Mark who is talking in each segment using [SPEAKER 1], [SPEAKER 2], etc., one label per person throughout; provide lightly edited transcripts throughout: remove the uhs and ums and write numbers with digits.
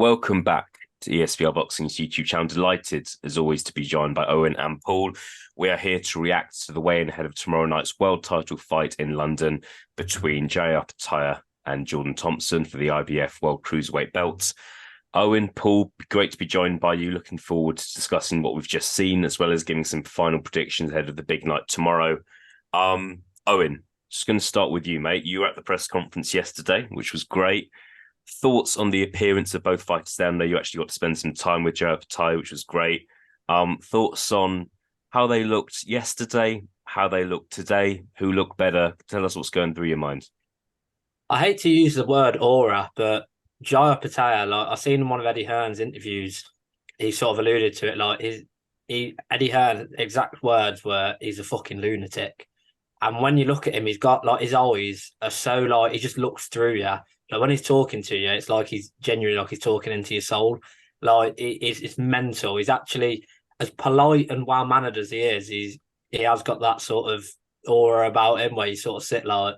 [SPEAKER 1] Welcome back to ESVR Boxing's YouTube channel. Delighted, as always, to be joined by Owen and Paul. We are here to react to the weigh-in ahead of tomorrow night's world title fight in London between Opetaia and Jordan Thompson for the IBF World Cruiserweight belts. Owen, Paul, great to be joined by you. Looking forward to discussing what we've just seen, as well as giving some final predictions ahead of the big night tomorrow. Owen, just going to start with you, mate. You were at the press conference yesterday, which was great. Thoughts on the appearance of both fighters down there? You actually got to spend some time with Opetaia, which was great. Thoughts on how they looked yesterday, how they look today, who looked better? Tell us what's going through your mind.
[SPEAKER 2] I hate to use the word aura, but Jai Opetaia, like I seen in one of Eddie Hearn's interviews, he sort of alluded to it. Like Eddie Hearn's exact words were, "He's a fucking lunatic." And when you look at him, he's got like his eyes are so like he just looks through you. Like when he's talking to you, it's like he's genuinely like he's talking into your soul. Like it's mental. He's actually as polite and well mannered as he is. He has got that sort of aura about him where you sort of sit like,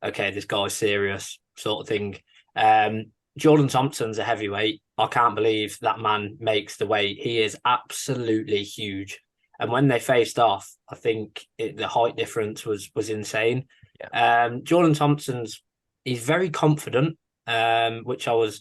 [SPEAKER 2] okay, this guy's serious sort of thing. Um, Jordan Thompson's a heavyweight. I can't believe that man makes the weight. He is absolutely huge. And when they faced off, I think the height difference was insane.
[SPEAKER 1] Yeah.
[SPEAKER 2] Jordan Thompson's he's very confident, which I was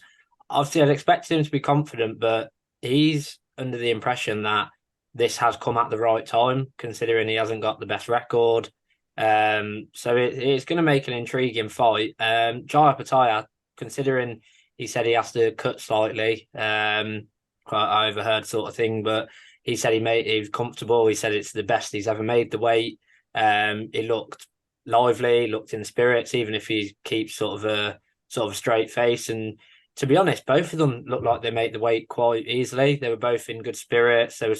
[SPEAKER 2] obviously I'd expected him to be confident, but he's under the impression that this has come at the right time, considering he hasn't got the best record. So it's going to make an intriguing fight. Jai Opetaia, considering he said he has to cut slightly, I overheard sort of thing, but he said he was comfortable. He said it's the best he's ever made the weight. He looked lively, looked in spirits, even if he keeps sort of a straight face. And to be honest, both of them looked like they made the weight quite easily. They were both in good spirits. They were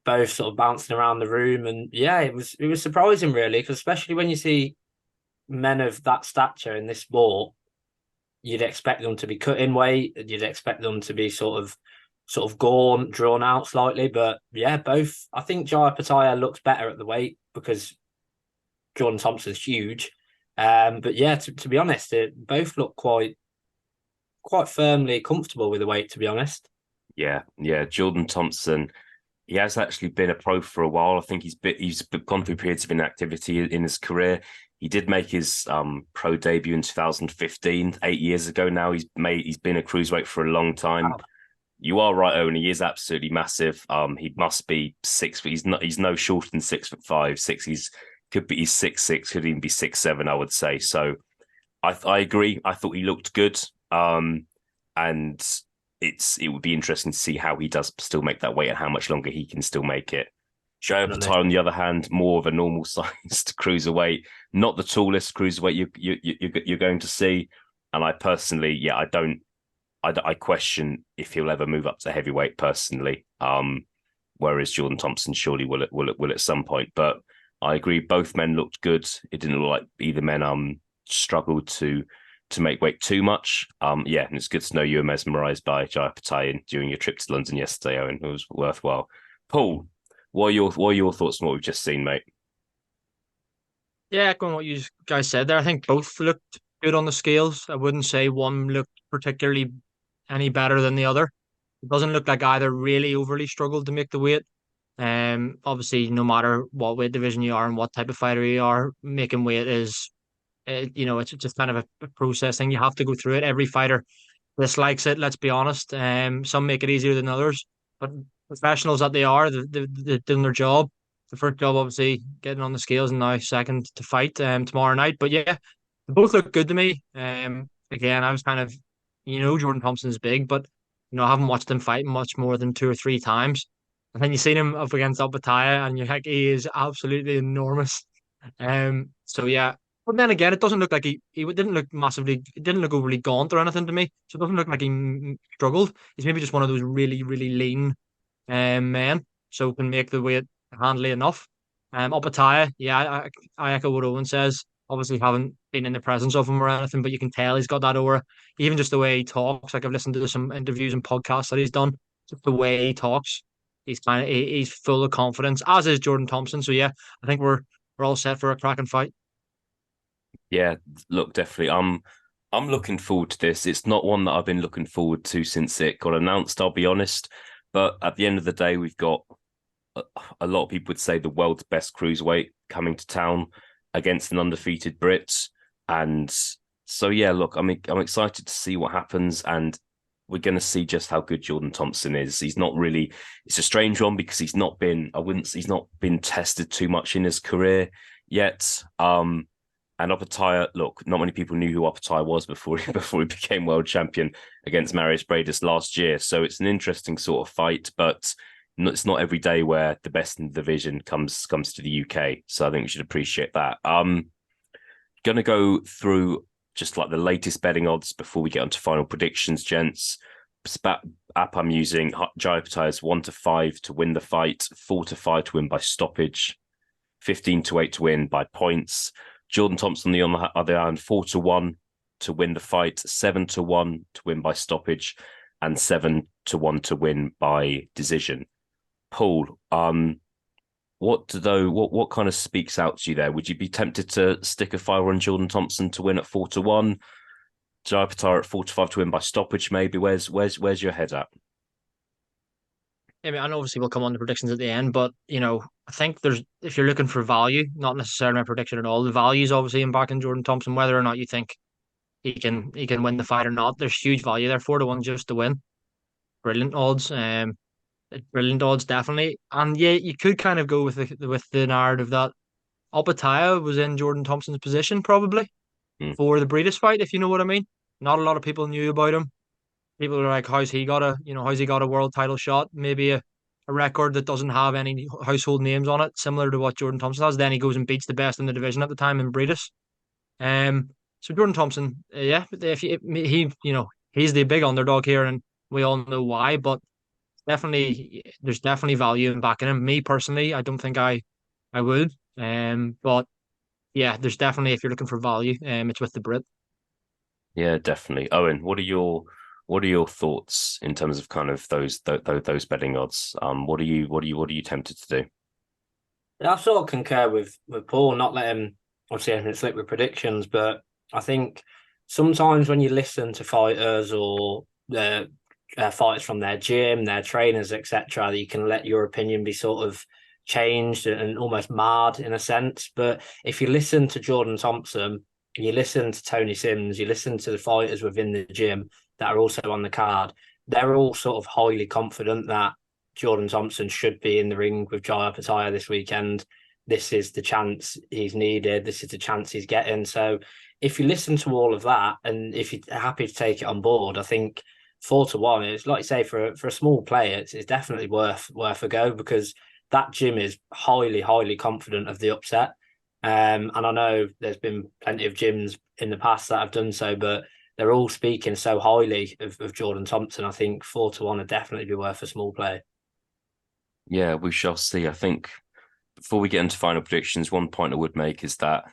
[SPEAKER 2] both sort of bouncing around the room, and yeah, it was surprising really, because especially when you see men of that stature in this sport, you'd expect them to be cutting weight, you'd expect them to be sort of gone, drawn out slightly. But yeah, both. I think Jai Opetaia looks better at the weight because Jordan Thompson's huge. But yeah, to be honest, both look quite firmly comfortable with the weight. To be honest,
[SPEAKER 1] Yeah. Jordan Thompson, he has actually been a pro for a while. I think he's gone through periods of inactivity in his career. He did make his pro debut in 2015, 8 years ago now. He's been a cruiserweight for a long time.
[SPEAKER 2] wow.
[SPEAKER 1] You are right, Owen. He is absolutely massive. He must be 6 foot. He's no shorter than 6'5", six. He's 6'6", could even be 6'7", I would say. So I agree. I thought he looked good. And it would be interesting to see how he does still make that weight and how much longer he can still make it. Joe
[SPEAKER 2] Definitely.
[SPEAKER 1] Opetaia, on the other hand, more of a normal sized cruiserweight, not the tallest cruiserweight you're going to see. And I personally, yeah, I question if he'll ever move up to heavyweight personally. Whereas Jordan Thompson surely will at some point. But I agree, both men looked good. It didn't look like either men struggled to make weight too much. Yeah, and it's good to know you were mesmerised by Jai Opetaia during your trip to London yesterday, Owen. It was worthwhile. Paul, what are your thoughts on what we've just seen, mate?
[SPEAKER 3] Yeah, echoing what you guys said there, I think both looked good on the scales. I wouldn't say one looked particularly any better than the other. It doesn't look like either really overly struggled to make the weight. Obviously, no matter what weight division you are and what type of fighter you are, making weight is, it's just kind of a process thing. You have to go through it. Every fighter dislikes it. Let's be honest. Some make it easier than others, but professionals that they are, they've done their job. The first job, obviously, getting on the scales, and now second to fight tomorrow night. But yeah, they both look good to me. Again, I was kind of, Jordan Thompson's big, but I haven't watched him fight much more than two or three times. And then you seen him up against Opetaia, and you're like, he is absolutely enormous. So yeah, but then again, it doesn't look like he didn't look massively, it didn't look overly gaunt or anything to me. So it doesn't look like he struggled. He's maybe just one of those really, really lean men, so can make the weight handily enough. Opetaia, yeah, I echo what Owen says. Obviously, haven't been in the presence of him or anything, but you can tell he's got that aura. Even just the way he talks. Like I've listened to some interviews and podcasts that he's done. Just the way he talks, he's full of confidence, as is Jordan Thompson. So yeah, I think we're all set for a cracking fight.
[SPEAKER 1] Yeah, look, definitely. I'm looking forward to this. It's not one that I've been looking forward to since it got announced, I'll be honest. But at the end of the day, we've got a lot of people would say the world's best cruiserweight coming to town against an undefeated Brit. And so, yeah, look, I'm excited to see what happens. And we're going to see just how good Jordan Thompson is. He's not really, it's a strange one because he's not been tested too much in his career yet. And Opetaia, look, not many people knew who Opetaia was before he became world champion against Marius Bradis last year. So it's an interesting sort of fight, but it's not every day where the best in the division comes to the UK. So I think we should appreciate that. Going to go through just like the latest betting odds before we get onto final predictions, gents. App I'm using, Jai Opetaia is 1-5 to win the fight, 4-5 to win by stoppage, 15-8 to win by points. Jordan Thompson, on the other hand, 4-1 to win the fight, 7-1 to win by stoppage, and 7-1 to win by decision. Paul, what kind of speaks out to you there? Would you be tempted to stick a fire on Jordan Thompson to win at 4-1? Jai Opetaia at 4-5 to win by stoppage, maybe. Where's your head at?
[SPEAKER 3] I mean, and obviously we'll come on to predictions at the end, but I think if you're looking for value, not necessarily my prediction at all, the value is obviously in backing Jordan Thompson, whether or not you think he can win the fight or not. There's huge value there, 4-1 just to win. Brilliant odds. Brilliant odds, definitely. And yeah, you could kind of go with the narrative that Opetaia was in Jordan Thompson's position probably for the Bradis fight, if you know what I mean. Not a lot of people knew about him. People are like, how's he got a world title shot? Maybe a record that doesn't have any household names on it, similar to what Jordan Thompson has. Then he goes and beats the best in the division at the time in Bradis. So Jordan Thompson, yeah, if he's the big underdog here, and we all know why. But there's definitely value in backing him. Me personally, I don't think I would. But yeah, there's definitely, if you're looking for value, it's with the Brit.
[SPEAKER 1] Yeah, definitely. Owen, what are your thoughts in terms of kind of those betting odds? What are you tempted to do?
[SPEAKER 2] Yeah, I sort of concur with Paul, not let him obviously anything slip with predictions, but I think sometimes when you listen to fighters or the fighters from their gym, their trainers, etc., you can let your opinion be sort of changed and almost marred in a sense. But if you listen to Jordan Thompson, you listen to Tony Sims, you listen to the fighters within the gym that are also on the card, they're all sort of highly confident that Jordan Thompson should be in the ring with Jai Opetaia this weekend. This is the chance he's needed. This is the chance he's getting. So if you listen to all of that and if you're happy to take it on board, I think 4-1 is, like you say, for a small player, it's definitely worth a go, because that gym is highly confident of the upset. And I know there's been plenty of gyms in the past that have done so, but they're all speaking so highly of Jordan Thompson. I think 4-1 would definitely be worth a small play.
[SPEAKER 1] Yeah, we shall see. I think before we get into final predictions, one point I would make is that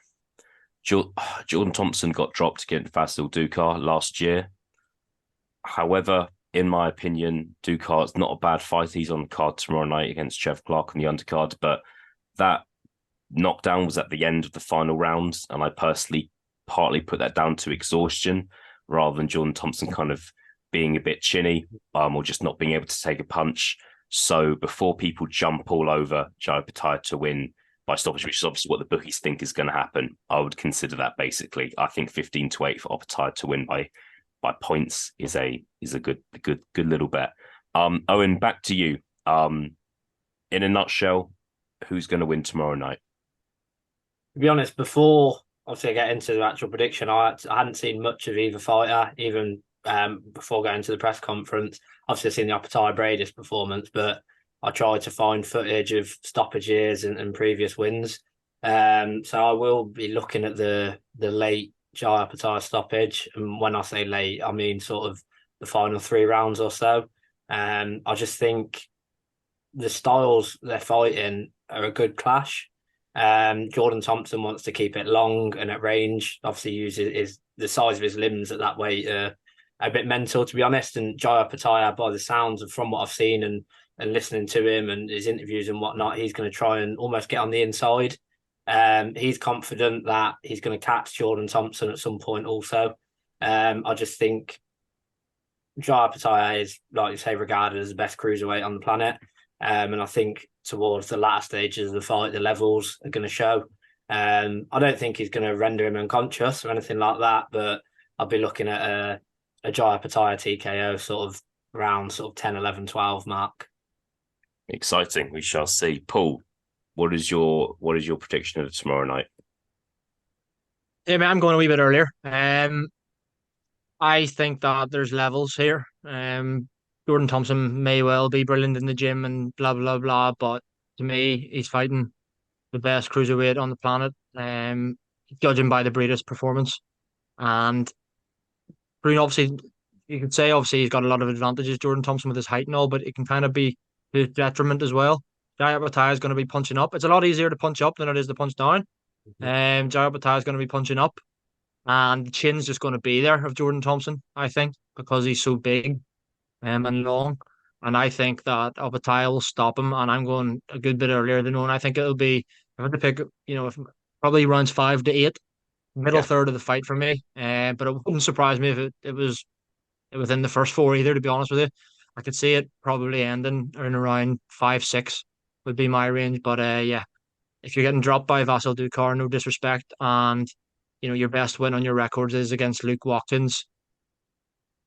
[SPEAKER 1] Jordan Thompson got dropped against Fasil Dukar last year. However, in my opinion, Dukar's not a bad fight. He's on the card tomorrow night against Chev Clark on the undercard, but that knockdown was at the end of the final round, and I personally partly put that down to exhaustion rather than Jordan Thompson kind of being a bit chinny or just not being able to take a punch. So before people jump all over Jai Opetaia to win by stoppage, which is obviously what the bookies think is going to happen, I would consider that basically. I think 15-8 for Opetaia to win by points is a good little bet. Owen, back to you. In a nutshell, who's going to win tomorrow night?
[SPEAKER 2] To be honest, before obviously I get into the actual prediction, I hadn't seen much of either fighter, even before going to the press conference. Obviously, I've seen the Opetaia Bradis performance, but I tried to find footage of stoppages and previous wins. So I will be looking at the late Jai Opetaia stoppage, and when I say late, I mean sort of the final 3 rounds or so. I just think the styles they're fighting are a good clash. Jordan Thompson wants to keep it long and at range. Obviously, uses the size of his limbs at that weight a bit mental, to be honest. And Jai Opetaia, by the sounds of from what I've seen and listening to him and his interviews and whatnot, he's going to try and almost get on the inside. He's confident that he's going to catch Jordan Thompson at some point also. I just think Jai Opetaia is, like you say, regarded as the best cruiserweight on the planet. And I think towards the latter stages of the fight, the levels are going to show. I don't think he's going to render him unconscious or anything like that, but I'll be looking at a Jai Opetaia TKO sort of around sort of 10, 11, 12 mark.
[SPEAKER 1] Exciting. We shall see. Paul, what is your prediction of tomorrow night?
[SPEAKER 3] Yeah, man, I'm going a wee bit earlier. I think that there's levels here. Jordan Thompson may well be brilliant in the gym and blah blah blah, but to me, he's fighting the best cruiserweight on the planet. Judging by the Breeders' performance, and Breen obviously, you could say obviously he's got a lot of advantages, Jordan Thompson, with his height and all, but it can kind of be to his detriment as well. Jai Opetaia is going to be punching up. It's a lot easier to punch up than it is to punch down. Jai Opetaia is going to be punching up, and the chin's just going to be there of Jordan Thompson, I think, because he's so big and long. And I think that Opetaia will stop him, and I'm going a good bit earlier than one. I think it'll be, if I had to pick, if probably rounds 5 to 8, middle
[SPEAKER 1] Yeah.
[SPEAKER 3] third of the fight for me. But it wouldn't surprise me if it was within the first 4 either, to be honest with you. I could see it probably ending in around 5, 6 would be my range. But yeah, if you're getting dropped by Vasil Ducar, no disrespect, and your best win on your records is against Luke Watkins,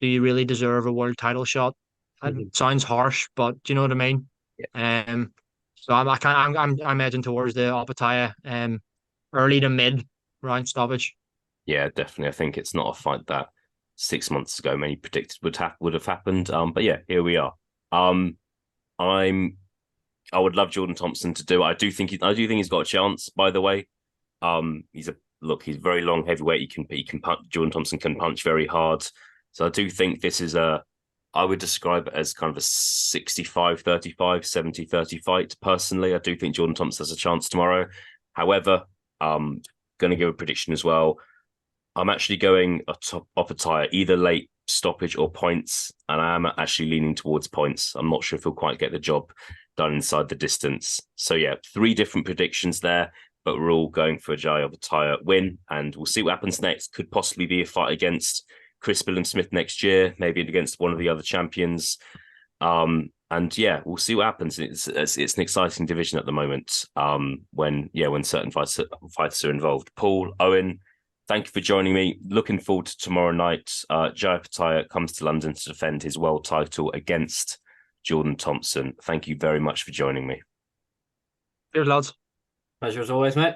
[SPEAKER 3] do you really deserve a world title shot? It sounds harsh, but do you know what I mean?
[SPEAKER 1] Yeah.
[SPEAKER 3] So I'm edging towards the Opetaia early to mid round stoppage.
[SPEAKER 1] Yeah, definitely. I think it's not a fight that 6 months ago many predicted would have happened. But yeah, here we are. I would love Jordan Thompson to do it. I do think he's got a chance. By the way, he's very long heavyweight. He can punch. Jordan Thompson can punch very hard. So I do think this is I would describe it as kind of a 65-35, 70-30 fight. Personally, I do think Jordan Thompson has a chance tomorrow. However, going to give a prediction as well. I'm actually going Opetaia, either late stoppage or points, and I am actually leaning towards points. I'm not sure if he'll quite get the job done inside the distance. So yeah, 3 different predictions there, but we're all going for a Jai Opetaia win, and we'll see what happens next. Could possibly be a fight against Chris Billam-Smith next year, maybe against one of the other champions. And yeah, we'll see what happens. It's an exciting division at the moment. When certain fighters are involved. Paul, Owen, thank you for joining me. Looking forward to tomorrow night. Jai Opetaia comes to London to defend his world title against Jordan Thompson. Thank you very much for joining me.
[SPEAKER 3] Cheers, lads.
[SPEAKER 2] Pleasure as always, mate.